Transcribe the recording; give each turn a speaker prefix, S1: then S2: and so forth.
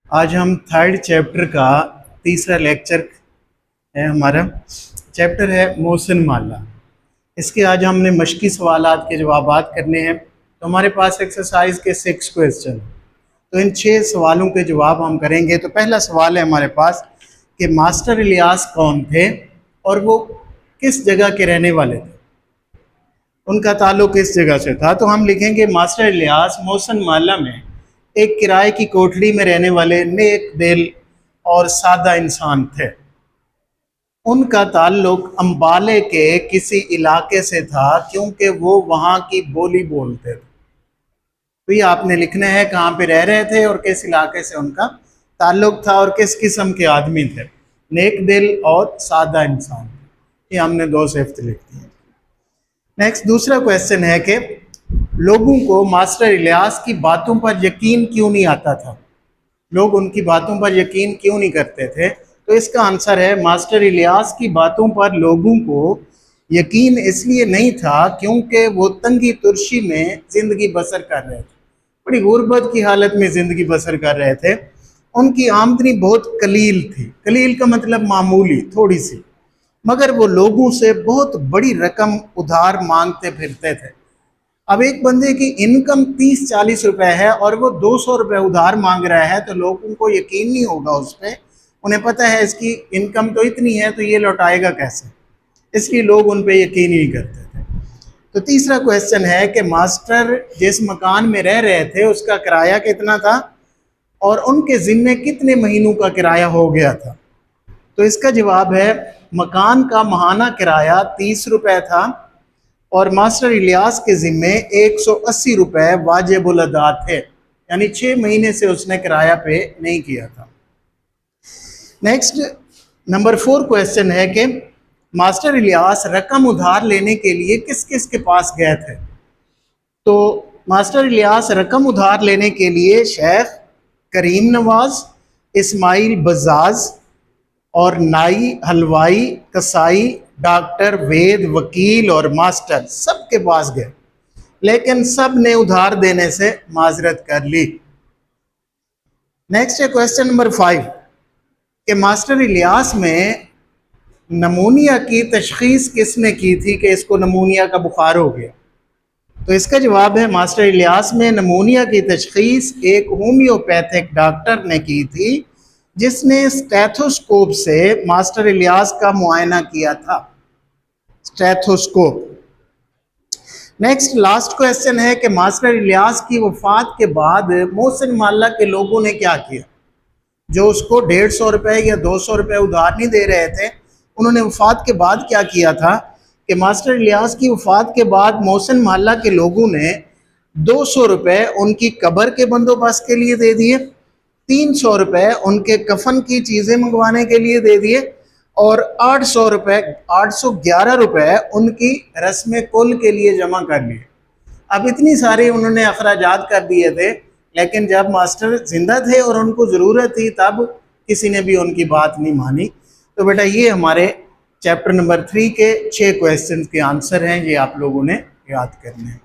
S1: آج ہم third chapter کا تیسرا لیکچر ہے ہمارا. چیپٹر ہے محسن مالا. اس کے آج ہم نے مشقی سوالات کے جوابات کرنے ہیں. تو ہمارے پاس ایکسرسائز کے 6 کویسچن، تو ان 6 سوالوں کے جواب ہم کریں گے. تو پہلا سوال ہے ہمارے پاس کہ ماسٹر الیاس کون تھے اور وہ کس جگہ کے رہنے والے تھے، ان کا تعلق کس جگہ سے تھا. تو ہم لکھیں گے ماسٹر الیاس محسن مالا میں ایک کرائے کی کوٹھڑی میں رہنے والے نیک دل اور سادہ انسان تھے. ان کا تعلق امبالے کے کسی علاقے سے تھا کیونکہ وہ وہاں کی بولی بولتے تھے. تو یہ آپ نے لکھنا ہے کہاں پہ رہ رہے تھے اور کس علاقے سے ان کا تعلق تھا اور کس قسم کے آدمی تھے. نیک دل اور سادہ انسان. یہ ہم نے 2 صفت لکھ دی ہیں. نیکسٹ دوسرا کویسچن ہے کہ لوگوں کو ماسٹر الیاس کی باتوں پر یقین کیوں نہیں آتا تھا، لوگ ان کی باتوں پر یقین کیوں نہیں کرتے تھے. تو اس کا آنسر ہے ماسٹر الیاس کی باتوں پر لوگوں کو یقین اس لیے نہیں تھا کیونکہ وہ تنگی ترشی میں زندگی بسر کر رہے تھے، بڑی غربت کی حالت میں زندگی بسر کر رہے تھے. ان کی آمدنی بہت قلیل تھی. قلیل کا مطلب معمولی، تھوڑی سی، مگر وہ لوگوں سے بہت بڑی رقم ادھار مانگتے پھرتے تھے. اب ایک بندے کی انکم 30-40 روپے ہے اور وہ 200 روپے ادھار مانگ رہا ہے تو لوگوں کو یقین نہیں ہوگا اس پہ. انہیں پتہ ہے اس کی انکم تو اتنی ہے تو یہ لوٹائے گا کیسے، اس لیے لوگ ان پہ یقین ہی نہیں کرتے تھے. تو تیسرا کویسچن ہے کہ ماسٹر جس مکان میں رہ رہے تھے اس کا کرایہ کتنا تھا اور ان کے ذمے کتنے مہینوں کا کرایہ ہو گیا تھا. تو اس کا جواب ہے مکان کا ماہانہ کرایہ 30 روپے تھا اور ماسٹر الیاس کے ذمے 180 روپے واجب الادا تھے، یعنی 6 مہینے سے اس نے کرایہ پے نہیں کیا تھا. نیکسٹ نمبر 4 کویسچن ہے کہ ماسٹر الیاس رقم ادھار لینے کے لیے کس کس کے پاس گئے تھے. تو ماسٹر الیاس رقم ادھار لینے کے لیے شیخ کریم نواز، اسماعیل بزاز اور نائی، حلوائی، کسائی، ڈاکٹر، وید، وکیل اور ماسٹر سب کے پاس گئے، لیکن سب نے ادھار دینے سے معذرت کر لی. نیکسٹ ہے کویسچن نمبر 5 کہ ماسٹر الیاس میں نمونیا کی تشخیص کس نے کی تھی کہ اس کو نمونیا کا بخار ہو گیا. تو اس کا جواب ہے ماسٹر الیاس میں نمونیا کی تشخیص ایک ہومیوپیتھک ڈاکٹر نے کی تھی جس نے اسٹیتھوسکوپ سے ماسٹر الیاس کا معائنہ کیا تھا. اسٹیتھوسکوپ. نیکسٹ لاسٹ کویسچن ہے کہ ماسٹر الیاس کی وفات کے بعد محسن مالا کے لوگوں نے کیا کیا. جو اس کو 150 روپے یا 200 روپے ادھار نہیں دے رہے تھے، انہوں نے وفات کے بعد کیا کیا تھا کہ ماسٹر الیاس کی وفات کے بعد محسن مالا کے لوگوں نے 200 روپے ان کی قبر کے بندوبست کے لیے دے دیے، 300 روپے ان کے کفن کی چیزیں منگوانے کے لیے دے دیے اور 811 روپے ان کی رسم کل کے لیے جمع کر لیے. اب اتنی ساری انہوں نے اخراجات کر دیے تھے، لیکن جب ماسٹر زندہ تھے اور ان کو ضرورت تھی تب کسی نے بھی ان کی بات نہیں مانی. تو بیٹا یہ ہمارے چیپٹر نمبر 3 کے 6 کویسچنز کے آنسر ہیں، یہ آپ لوگوں نے یاد کرنے ہیں.